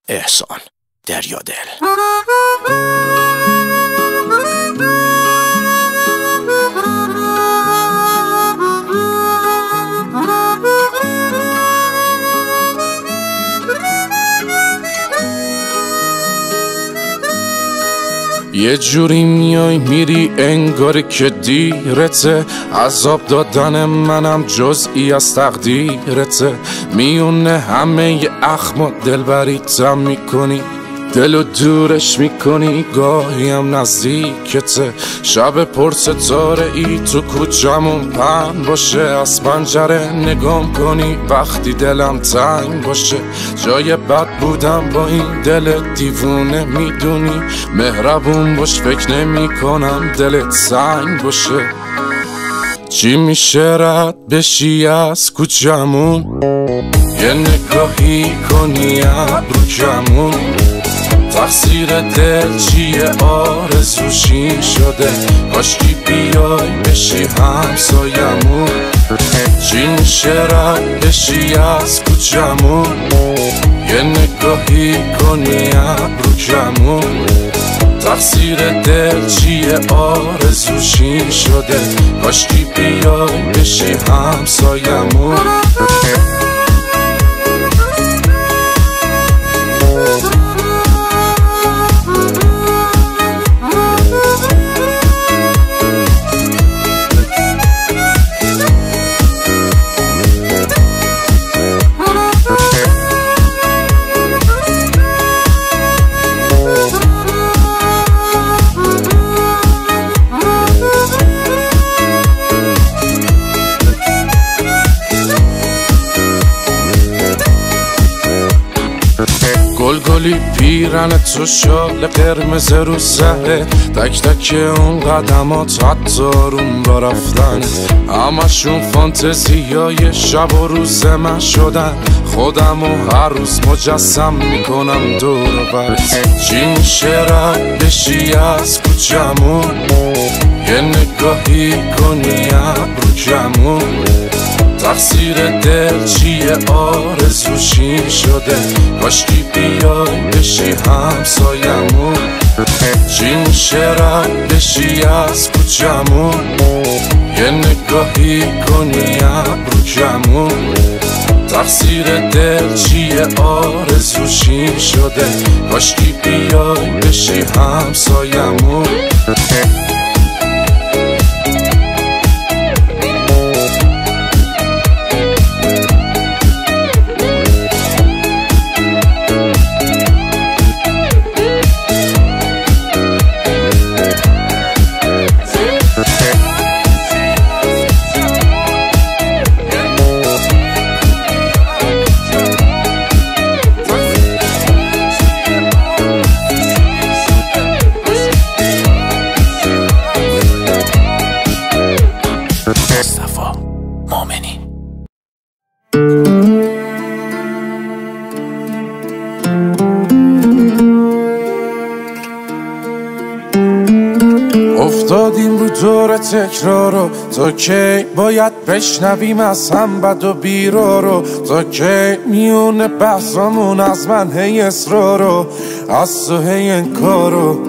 احسان دریادل. یه جوری میای میری انگار که دیرته، عذاب دادن منم جزئی از تقدیرته. میونه همه ی اخم و دلبریتم میکنی، دلو دورش میکنی، گاهی هم نزدیکته. شب پر ستاره ای تو کوچمون پهن باشه، از پنجره نگام کنی وقتی دلم تنگ باشه. جای بد بودم با این دل دیوونه، میدونی مهربون باش فکر نمی کنم دلت سنگ باشه. چی میشه رد بشی از کوچمون، یه نگاهی کنی ابرو کمون. تقصیر دل چیه آرزوشی شده، کاشکی بیای بشی همسایمون. چی میشه رد بشی از کوچمون، یه نگاهی کنی ابرو کمون. تقصیر دل چیه آرزوشی شده، کاشکی بیای بشی همسایمون. گلگلی پیرن تو شال قرمز رو سره، تک تک اون قدمات حتی روم با رفتن. همشون فانتزیای شب و روز من شدن، خودمو هر روز مجسم میکنم دور و برت. چی میشه رد بشی از کوچمون، یه نگاهی کنی ابرو کمون. تقصیر دل چیه آرزوشی شده، کاشکی بیای بشی همسایمون. چی میشه رد بشی از کوچمون، یه نگاهی کنی ابرو کمون. تقصیر دل چیه آرزوشی شده، کاشکی بیای بشی همسایمون. افتادیم رو دور تکرارو، تا کی باید بشنویم از هم بد و بیرارو؟ تا کی میونه بحثامون از من هی اصرارو، از تو هی انکارو؟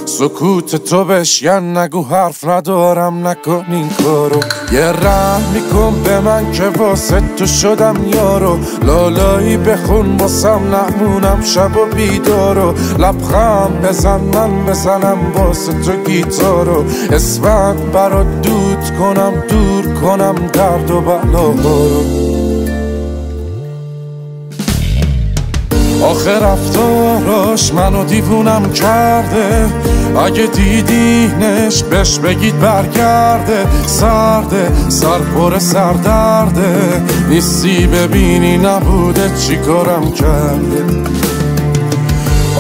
سکوت تو بشکن نگو حرف ندارم نکن این کارو. یه رحم میکن به من که واسه تو شدم یارو، لالایی بخون واسم نمونم شب و بیدارو. لبخند بزن من بزنم واسه تو گیتارو، اسمت برات دود کنم دور کنم درد و بلاهارو. آخه رفتاراش منو دیوونم کرده، اگه دیدینش بهش بگید برگرده. سرده سر پر سردرده، نیستی ببینی نبوده چی کارم کرده.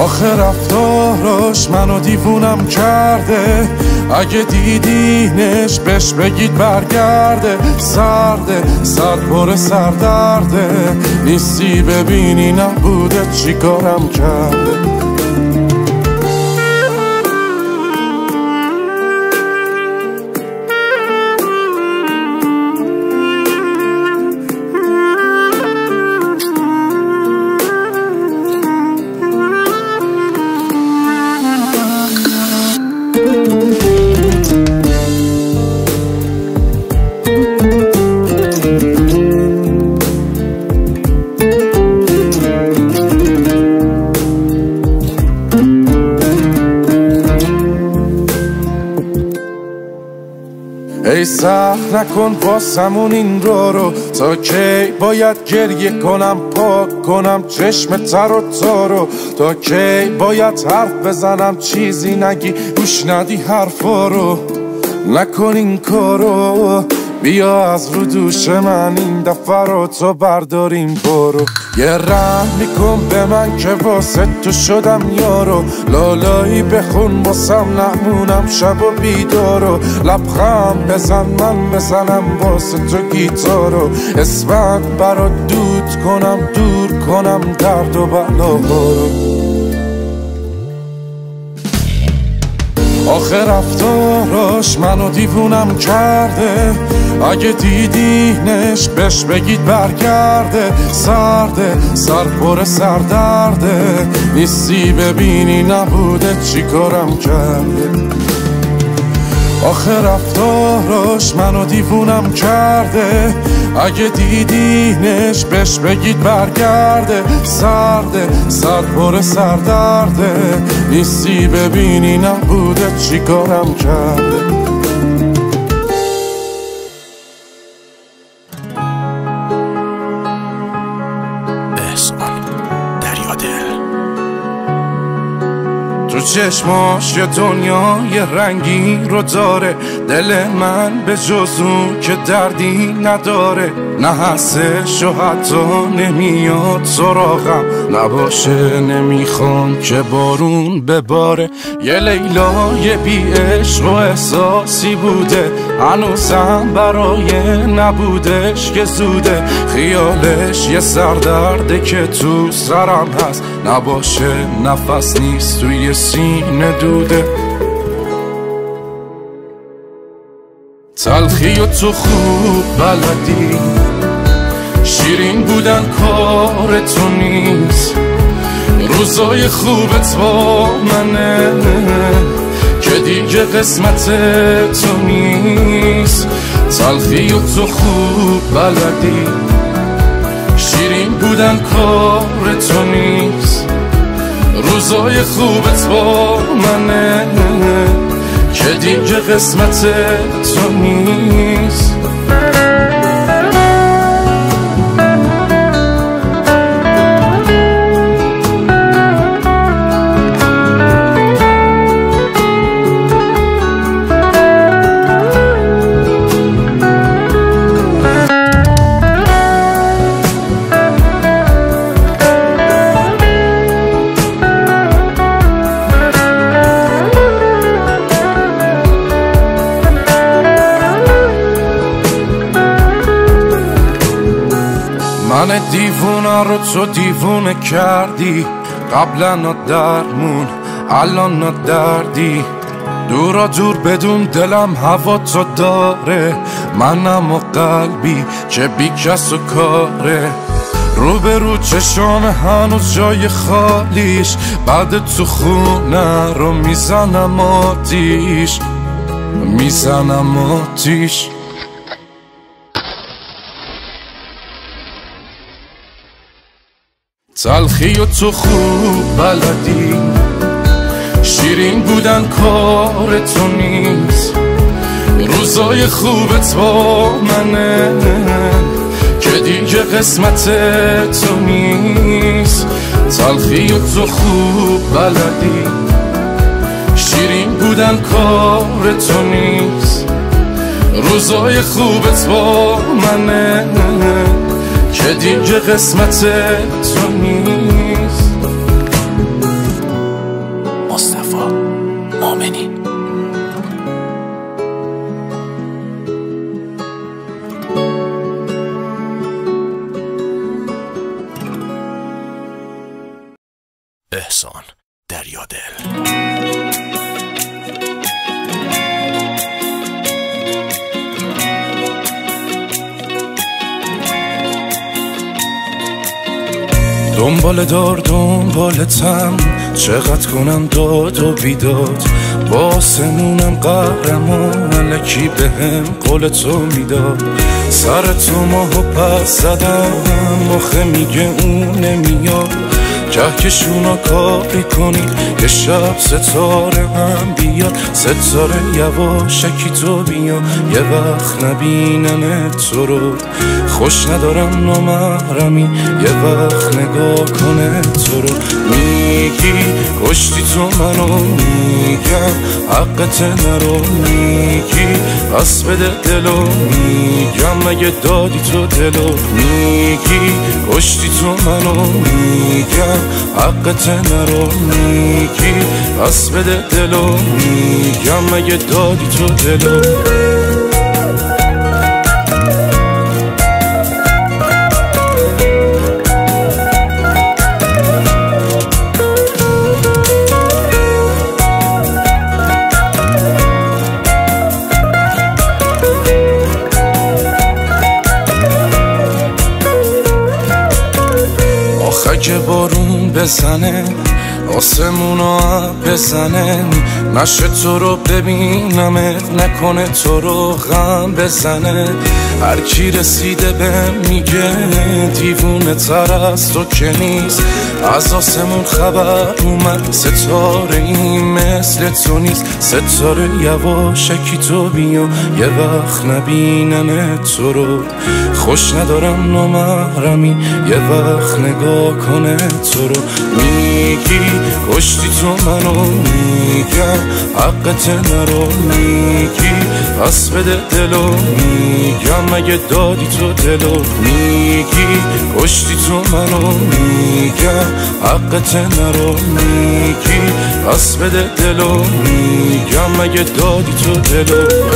آخه رفتاراش منو دیوونم کرده، اگه دیدینش بهش بگید برگرده. سرده سر پر سردرده، نیستی ببینی نبوده چی کارم کرده. سخت نکن واسمون این رو تا کی باید گریه کنم پاک کنم چشم تر و تارو تا کی باید حرف بزنم چیزی نگی گوش ندی حرفا رو نکن این کارو بیا از رو دوش من این دفعه رو تو برداریم برو یه رحم میکن به من که واسه تو شدم یارو لالایی بخون واسم نمونم شب و بیدارو لبخند بزن من بزنم واسه تو گیتارو اسمت برات دود کنم دور کنم درد و بلا رو آخه رفتاراش منو دیوونم کرده اگه دیدینش بهش بگید برگرده سرده سر پر سردرده نیستی ببینی نبوده چی کارم کرده آخه رفتاراش منو دیوونم کرده اگه دیدینش بهش بگید برگرده سرده سر پر سردرده نیستی ببینی نبوده چی کارم کرده تو چشماش یه دنیای رنگی رو داره دل من به جز اون که دردی نداره نه هستش و حتی نمیاد سراغم نباشه نمیخوام که بارون بباره یه لیلای بی عشق و احساسی بوده هنوزم برای نبودش که زوده خیالش یه سردرده که تو سرم هست نباشه نفس نیست توی سینه دوده تلخی و تو خوب بلدی شیرین بودن کار تو نیست روزای خوبت با منه که دیگه قسمت تو نیست تلخی و تو خوب بلدی شیرین بودن کار تو نیست روزای خوبت با منه که دیگه قسمت تو نیست من دیوونه رو تو دیوونه کردی قبلا درمون الان دردی دورا دور بدون دلم هوا تو داره منم و قلبی که بی کس و کاره روبرو چشام هنوز جای خالیش بعد تو خونه رو میزنم آتیش تلخی و تو خوب بلدی شیرین بودن کار تو نیست روزای خوبت با منه که دیگه قسمت تو نیست تلخی و تو خوب بلدی شیرین بودن کار تو نیست روزای خوبت با منه که دیگه قسمت تو نیست مصطفی مؤمنی احسان دریادل دنبالتم چقدر کنم داد و بیداد باسمونم قهرمان الکی بهم قول تو میداد سر تو ماهو پس زدم مخه میگه اون نمیاد کهکشونا کاری کنی یه شب ستاره هم بیاد ستاره یواشکی تو بیا یه وقت نبینم تو رو خوش ندارم نامحرمی یه وقت نگاه کنه تو رو میگی کشتی تو منو میگم حقت نرو میگی پس بده دلو میگم مگه دادی تو دلو میگی کشتی تو منو میگم حقت نرو میگی پس بده دلو میگم مگه دادی تو دلو که بارون بزنه آسمونو بزنه نشه تو رو ببینمت نکنه تو رو غم بزنه هر کی رسیده به میگه دیوونه تر از تو که نیست از آسمون خبر اومد ستاره این مثل تو نیست ستاره یواشکی تو بیا یه وقت نبینم تو رو خوش ندارم نامحرمی یه وقت نگاه کنه تو رو میگی کشتی تو منو میگم حقت نرو میگی پس بده دلو میگم مگه دادی تو دلو میگی کشتی تو منو میگم حقت نرو میگی پس بده دلو میگم مگه دادی تو دلو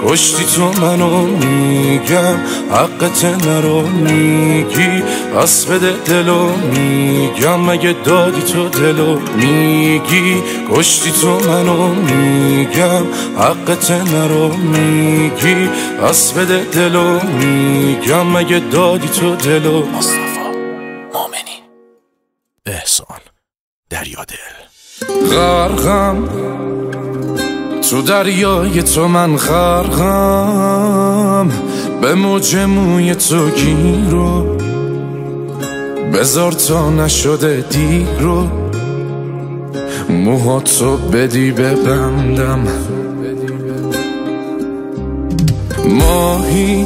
کشتی تو منو میگم حقت نرو میگی پس بده دلو میگم مگه دادی تو دلو میگی کشتی تو منو میگم حقت نرو میگی پس بده دلو میگم مگه دادی تو دلو مصطفی مؤمنی احسان دریادل غرقم تو دریای تو من غرقم به موج موی تو گیرو بذار تا نشده دیرو موهاتو بدی ببندم ماهی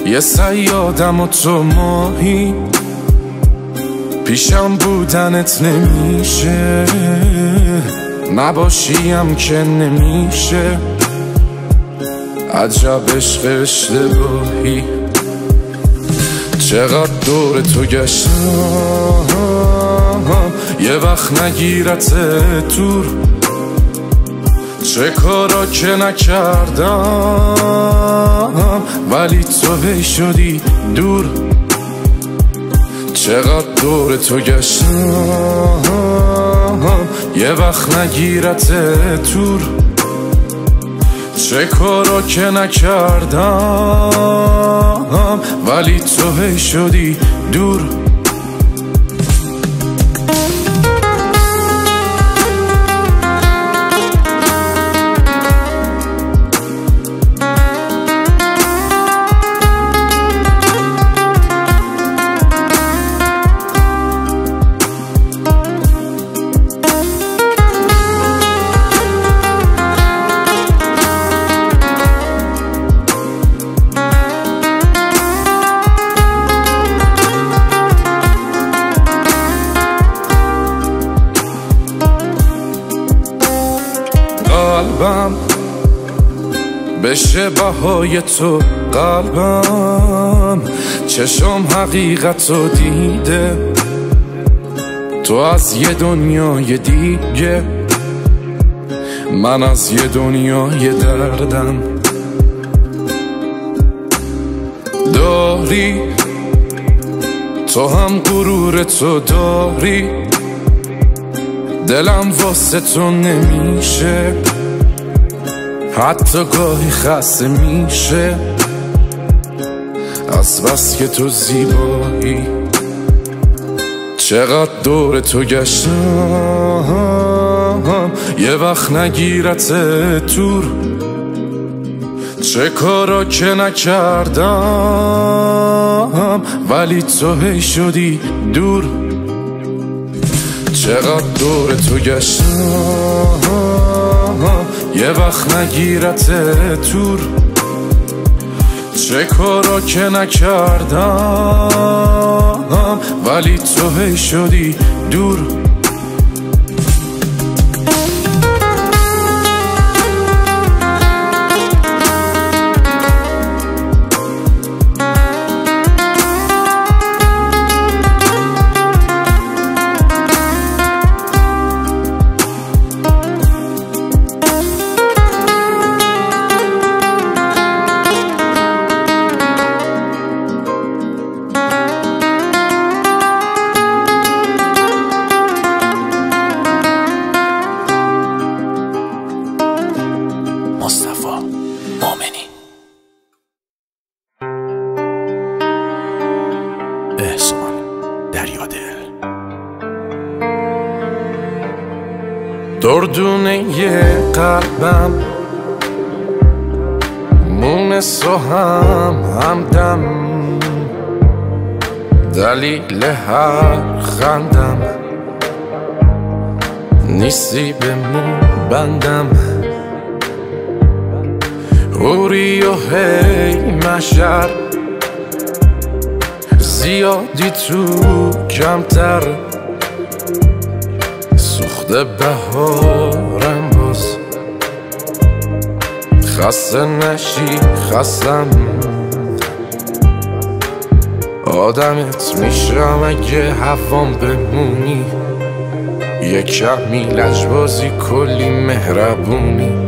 یه صیادم و تو ماهی پیشم بودنت نمیشه نباشیم که نمیشه عجب عشق اشتباهی چقدر دور تو گشتم یه وقت نگیرت دور چه کارا که نکردم ولی تو هی شدی دور چقدر دور تو گشتم یه وقت نگیرت تور چه کارا که نکردم ولی تو هی شدی دور قلبم بشه بهای تو قلبم چشم حقیقت رو دیده تو از یه دنیای دیگه من از یه دنیای دردم داری تو هم غرور تو داری دلم واسه تو نمیشه حتی گاهی خسته میشه از بس که تو زیبایی. چقدر دور تو گشتم یه وقت نگیرت تور، چه کارا که نکردم ولی تو هی شدی دور. چقدر دور تو گشتم یه وقت نگیرت تور، چه کارا که نکردم ولی تو هی شدی دور. مصطفی مؤمنی. احسان دریادل. دردونه قلبم مونس و همدم، دلیل هر خندم نیستی به مون بندم. اوری و هی مشر زیادی تو کمتر، سوخته بهارم باز خسته نشی خستم. آدمت میشم اگه هوام بمونی، یه کمی لجبازی کلی مهربونی.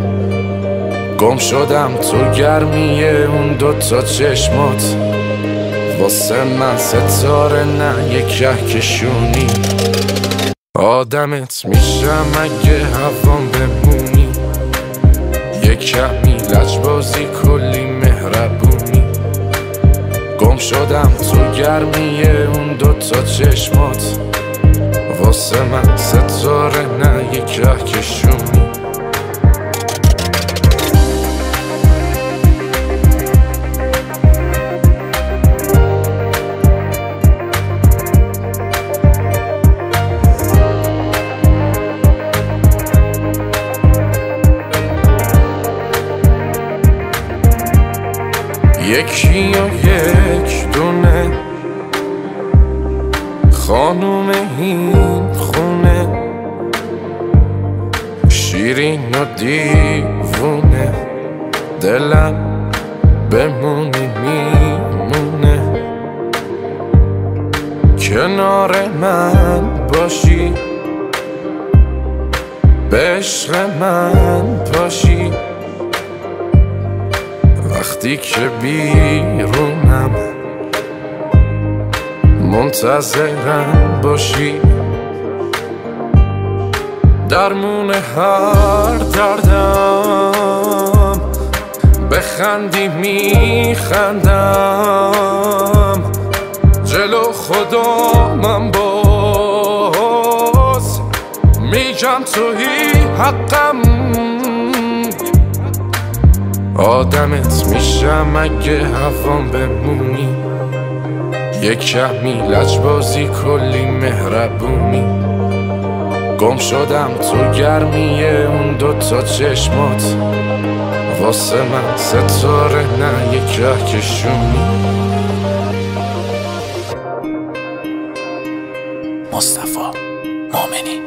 گم شدم تو گرمی اون دوتا چشمات، واسه من ستاره نه یه کهکشونی. آدمت میشم اگه هوام بمونی، یه کمی لجبازی کلی مهربونی. گم شدم تو گرمی اون دوتا چشمات، واسه من ستاره نه یه کهکشونی. یکی و یک دونه خانوم این خونه، شیرین و دیوونه، دلم بمونی میمونه. کنار من باشی، به عشق من باشی، وقتی که بیرونم منتظرم باشی. درمون هر دردم بخندی میخندم، جلو خدا من باز میگم تویی حقم. آدمت میشم اگه هوام بمونی، یه کمی لجبازی کلی مهربونی. گم شدم تو گرمی اون دوتا چشمات، واسه من ستاره نه یه کهکشونی. مصطفی مؤمنی.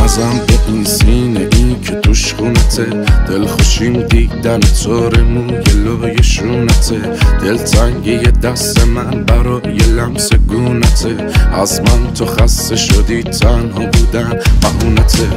نزم به این سینه این که توش خونته، دلخوشیم دیدن طور موی لای شونته، دلتنگی دست من برای لمس گونته، از من تو خسته شدی تنها بودن بهونته.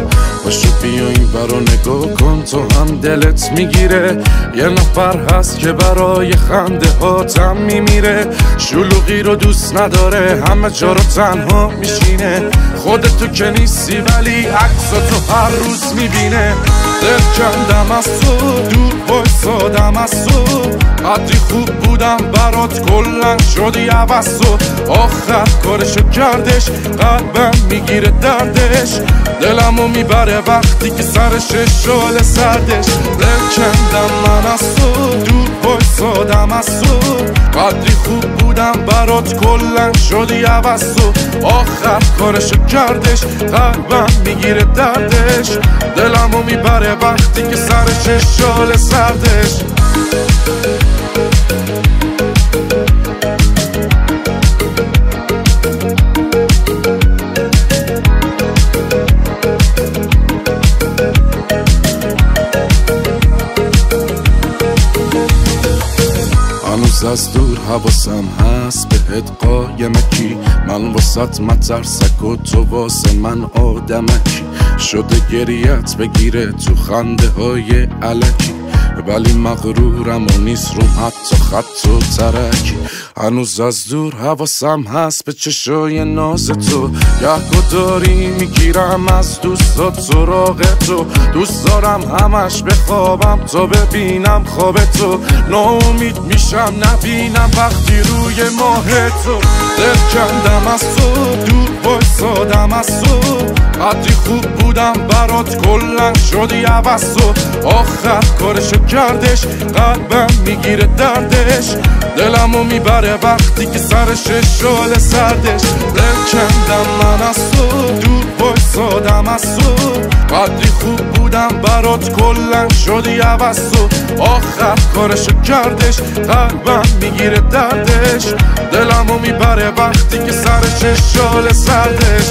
باشو بیا این برا نگاه کن تو هم دلت میگیره، یه نفر هست که برای خنده هاتم میمیره، شلوغی رو دوست نداره همه جا رو تنها میشینه، خودتو که نیستی ولی عکساتو هر روز میبینه. دل کندم از تو دور بایستادم از تو، قدری خوب بودم برات کلن شدی عوض تو، آخر کارشو کردش قلبم میگیره دردش، دلمو میبره وقتی که سرش شال سردش. دل کندم من از تو دور بایستادم از تو، قدری خوب بودم برات کلن شدی عوض تو، آخر کارشو کردش قلبم میگیره دردش، دلمو میبره وقتی که سرش شال سردش. هنوز از دور حواسم هست بهت قایمکی، من واسط مترسک و تو واسه من آدمکی، شده گریت بگیره تو خنده های علکی، ولی مغرورم و نیست روم حتی خط و ترکی. هنوز از دور حواسم هست به چشای ناز تو، یهگو داری میگیرم از دوستات سراغ تو، دوست دارم همش بخوابم تا ببینم خواب تو، ناامید میشم نبینم وقتی روی ماه تو. دل کندم از تو دور بایستادم از تو، قدری خوب بودم برات کلن شدی عوض تو، آخر کارشو کردش قلبم میگیره دردش، دلمو میبره وقتی که سرش شال سردش. دل کندم من از تو دور بایستادم از تو، قدری خوب بودم برات کلن شدی عوض تو، آخر کارشو کردش قلبم میگیره دردش، دلمو میبره وقتی که سرش شال سردش.